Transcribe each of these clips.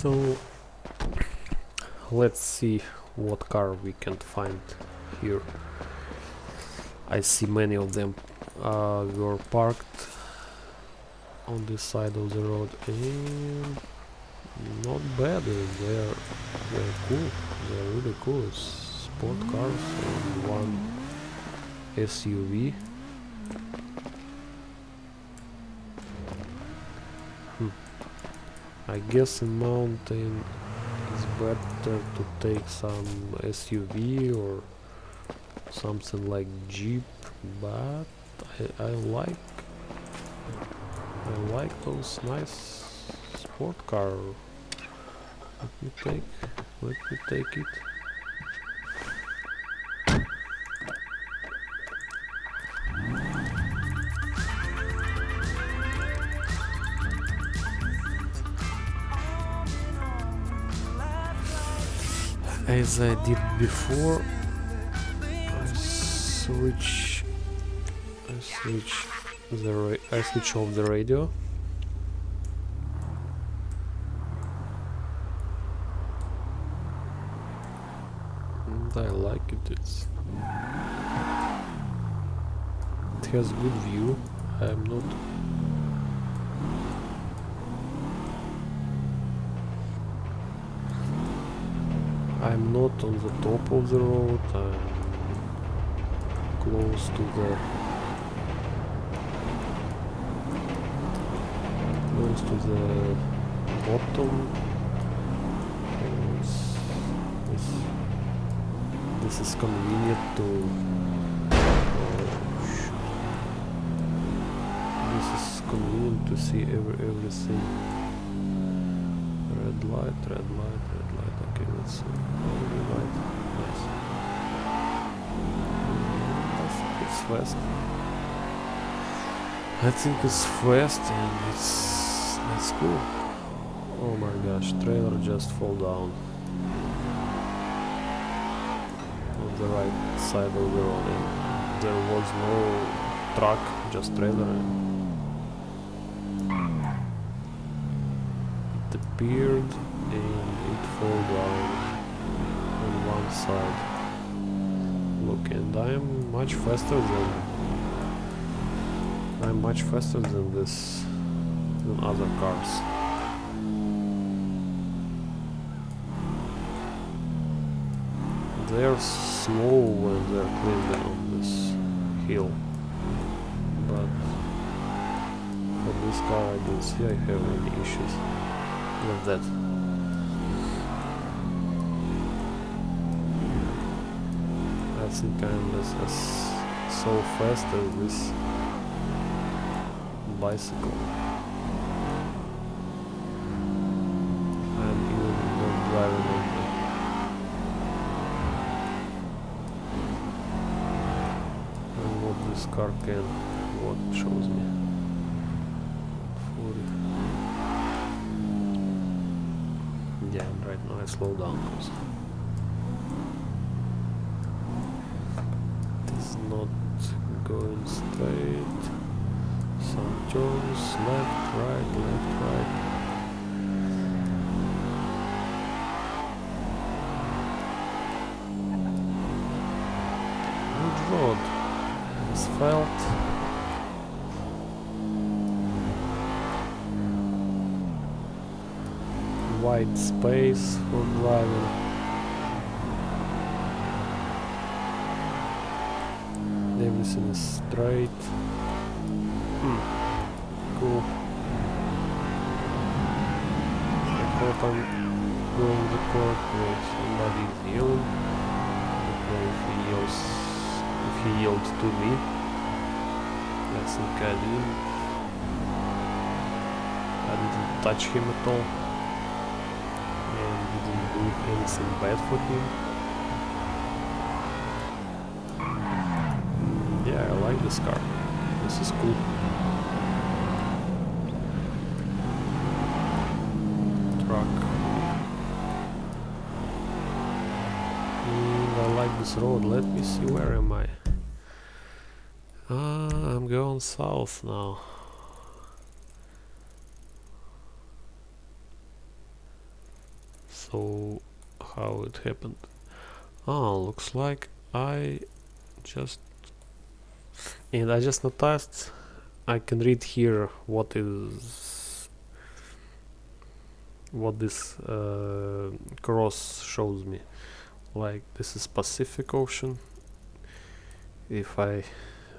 So let's see what car we can find here. I see many of them were parked on this side of the road, and not bad. They're cool. They're really cool. It's sport cars and one SUV. I guess in mountain it's better to take some SUV or something like Jeep, but I like those nice sport car. Let me take it. As I did before, I switch off the radio. And I like it. It has good view. I'm not on the top of the road. I'm close to the bottom. This is convenient to see everything. Red light. Okay, let's see. Green light. Nice. It's fast. I think it's fast and it's cool. Oh my gosh, trailer just fall down on the right side of the road, and there was no truck, just trailer. It appeared and it fell down on one side. Look, and I'm much faster than other cars. They're slow when they're climbing on this hill, but for this car I don't see I have any issues with that. I think I'm as so fast as this bicycle. I'm even not driving on it. And what this car can, what shows me? 40. Yeah, and right now I slow down because it is not going straight. Some turns, left, right. Good road. Asphalt. Wide space for driving. Everything is straight. Cool. I hope I'm going to court where somebody is yelling. I don't know if he yelled to me. I think I didn't. I didn't touch him at all. And didn't do anything bad for him. Yeah, I like this car. This is cool. Truck. And I like this road. Let me see, where am I? I'm going south now. So how it happened? Ah, looks like I just noticed I can read here what this cross shows me. Like, this is Pacific Ocean. If I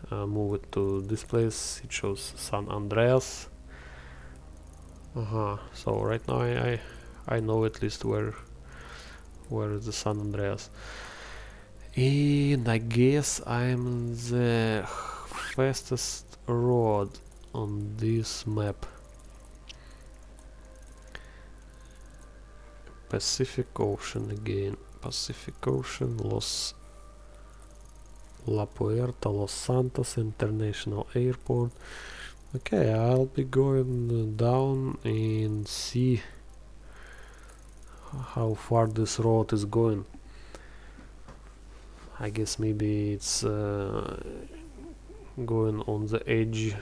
move it to this place, it shows San Andreas. So right now I know at least where is the San Andreas. And I guess I'm the fastest road on this map. Pacific Ocean again. Pacific Ocean, La Puerta, Los Santos International Airport. Okay, I'll be going down and see how far this road is going. I guess maybe it's going on the edge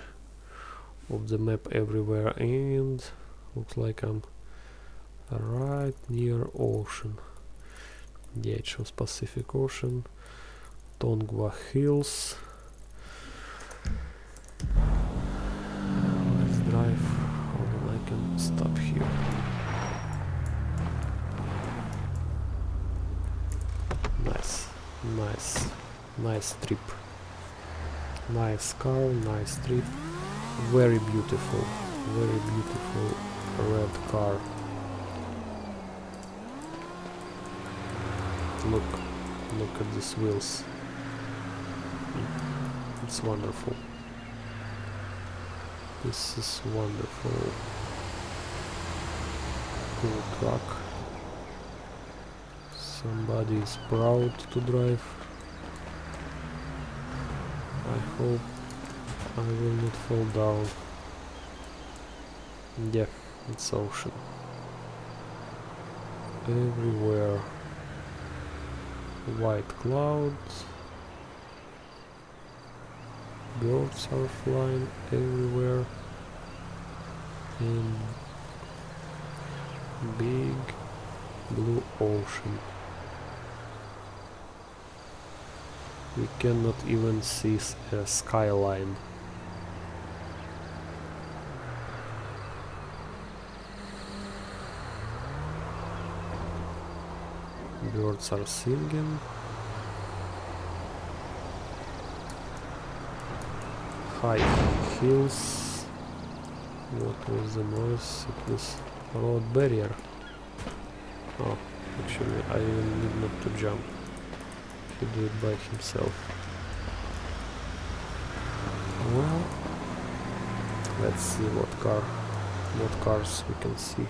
of the map everywhere, and looks like I'm right near ocean. Yeah, it shows Pacific Ocean, Tongva Hills. Let's drive. Hold on, I can stop here. Nice trip. Nice car, nice trip. Very beautiful red car. Look at these wheels. It's wonderful. This is wonderful. Cool truck. Somebody is proud to drive. I hope I will not fall down. Yeah, it's ocean. Everywhere. White clouds. Birds are flying everywhere. And big blue ocean. We cannot even see a skyline. Birds are singing. High hills. What was the noise? It was road barrier. Oh, actually I even need not to jump. He do it by himself. Well, let's see what cars we can see.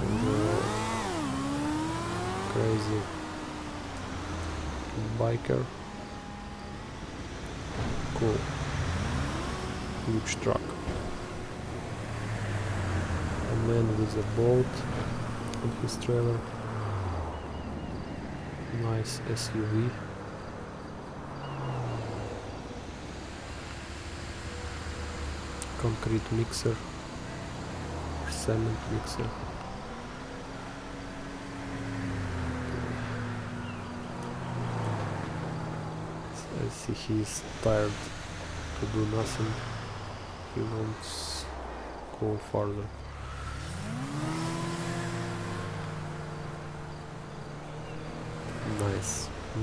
And crazy biker. Cool. Huge truck. A man with a boat on his trailer. Nice SUV. Concrete mixer. Cement mixer. I see he's tired to do nothing. He wants to go farther.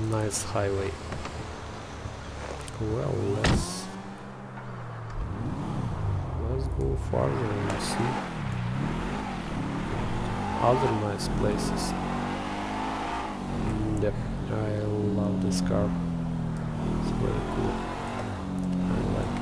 Nice highway. Well, let's go farther and see other nice places. Yep, I love this car. It's very cool. I like it.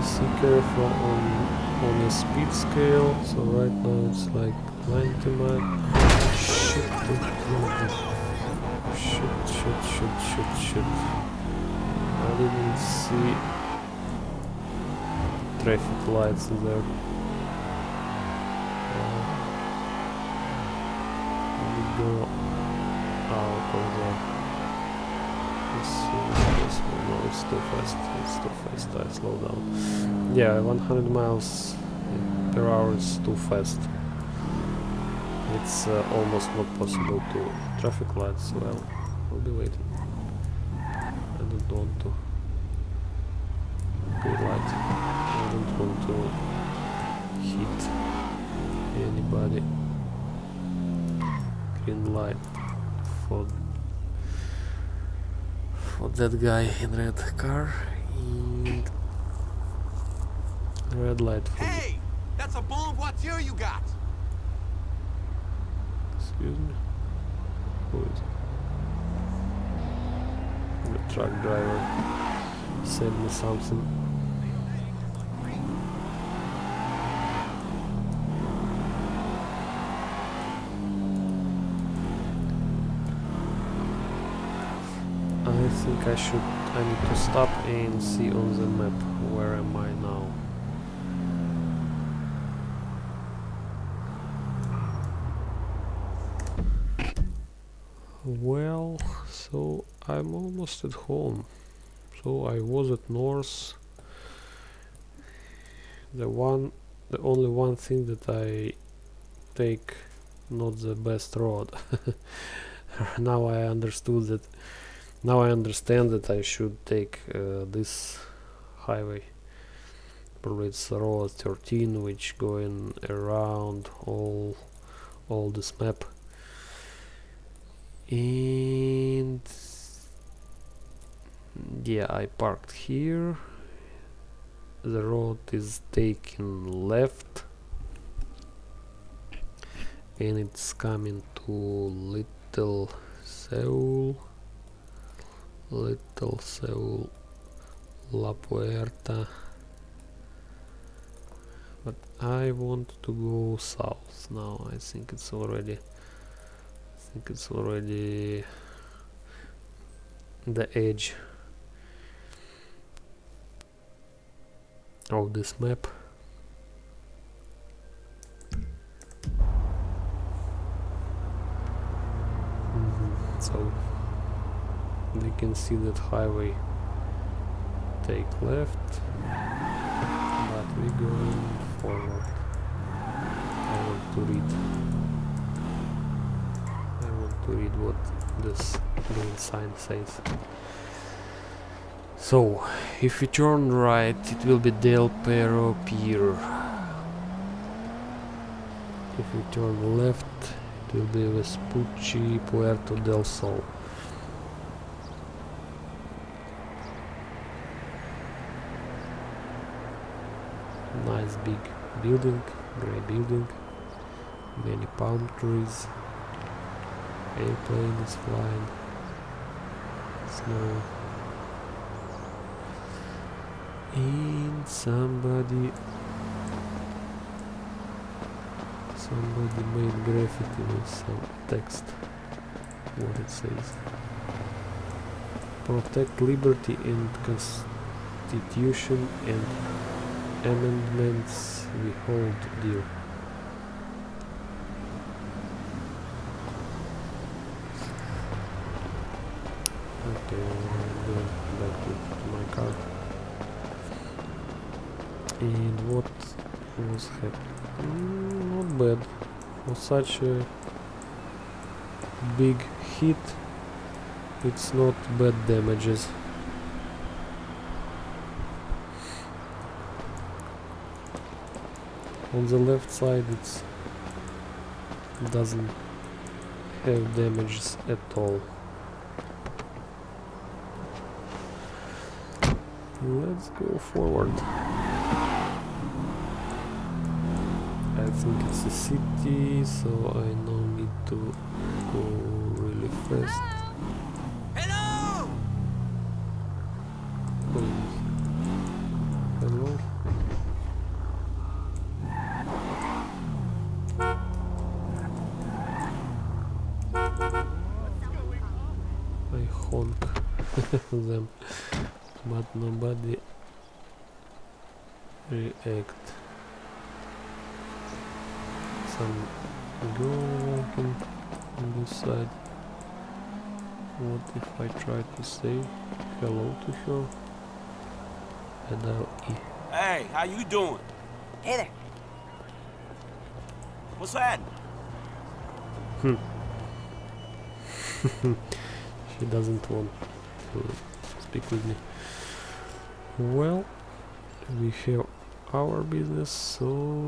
see careful on the speed scale. So right now it's like 90 miles. Shit, shit. I didn't see traffic lights there. We go out of there. Let's see this one. No, it's too fast. I slow down. Yeah, 100 miles per hour is too fast. It's almost not possible to traffic lights. Well, I'll be waiting. I don't want to green light. I don't want to hit anybody. Green light for that guy in red car, and red light for Hey, that's a bomb voiture you got. Excuse me. Who is it? The truck driver said me something. I think I need to stop and see on the map where am I now. Well, so I'm almost at home. So I was at north. The only one thing that I take not the best road. Now I understand that I should take this highway. Probably it's road 13, which going around all this map. And yeah, I parked here. The road is taking left, and it's coming to Little Seoul, La Puerta. But I want to go south now. I think it's already the edge of this map. So we can see that highway take left, but we're going forward. I want to read what this green sign says. So, if we turn right, it will be Del Perro Pier. If we turn left, it will be Vespucci Puerto del Sol. Nice big building, grey building, many palm trees, airplane is flying, snow. And somebody made graffiti with some text. What it says: protect liberty and constitution and amendments we hold dear. Okay, I'm going back to my car. And what was happening? Not bad. For such a big hit, it's not bad damages. On the left side it doesn't have damages at all. Let's go forward. I think it's a city, so I now need to go really fast. Hello! Hello? them, but nobody react. Some girl walking on this side. What if I try to say hello to her? And I'll Hey, how you doing? Hey there. What's happening? She doesn't want to speak with me. Well, we have our business, so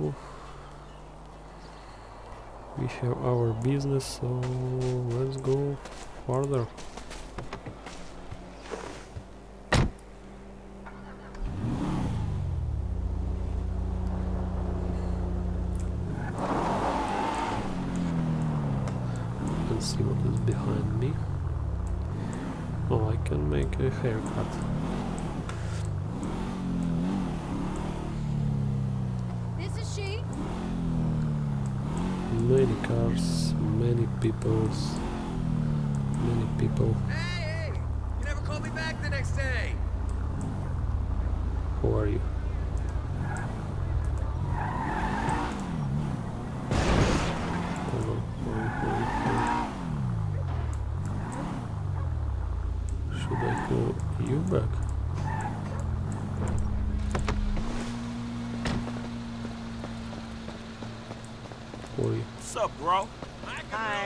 let's go further. And see what is behind me. Oh, I can make a haircut. This is she. Many cars, many people. Hey! You never called me back the next day! Who are you? Hold on. Should I call you back? Who are you? What's up, bro? Hi.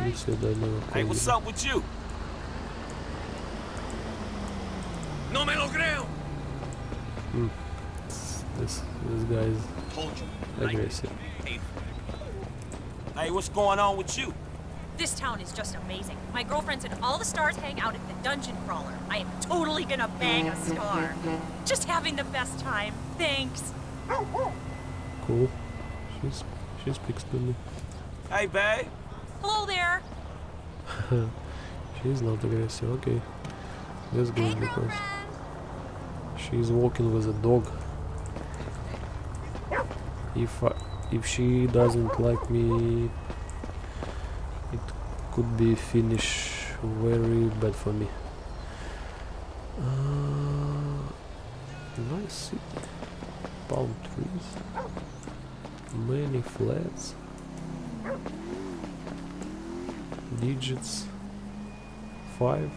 You said I never Hey, called what's you. up with you? No me lo creo! This guy is Told you. aggressive. Hey, what's going on with you? This town is just amazing. My girlfriend said all the stars hang out at the dungeon crawler. I am totally gonna bang a star. Just having the best time. Thanks. Cool. She speaks to me. Hey, babe. Hello there. She's not aggressive. Okay, that's good because she's walking with a dog. If she doesn't like me, it could be finish very bad for me. Nice city. Palm trees. Many flats. Digits 5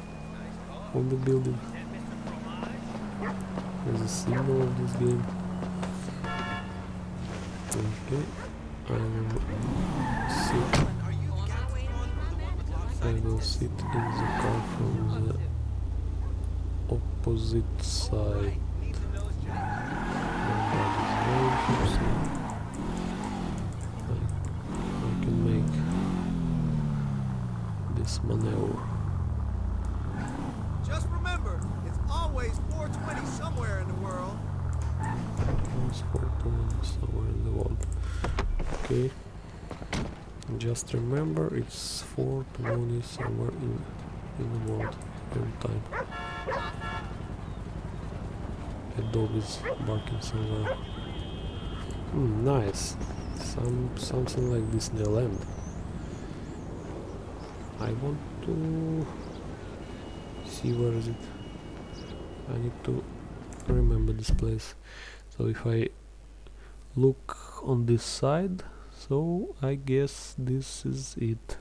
on the building. There's a symbol of this game. Okay, I will sit in the car from the opposite side. Nobody's there, so I can make this maneuver. Just remember, it's always 420 somewhere in the world. Somewhere in the world. Okay. Just remember, it's 420 somewhere in the world every time. A dog is barking somewhere. Nice. Something like Disneyland. I want to see where is it. I need to remember this place. So if I look on this side, so I guess this is it.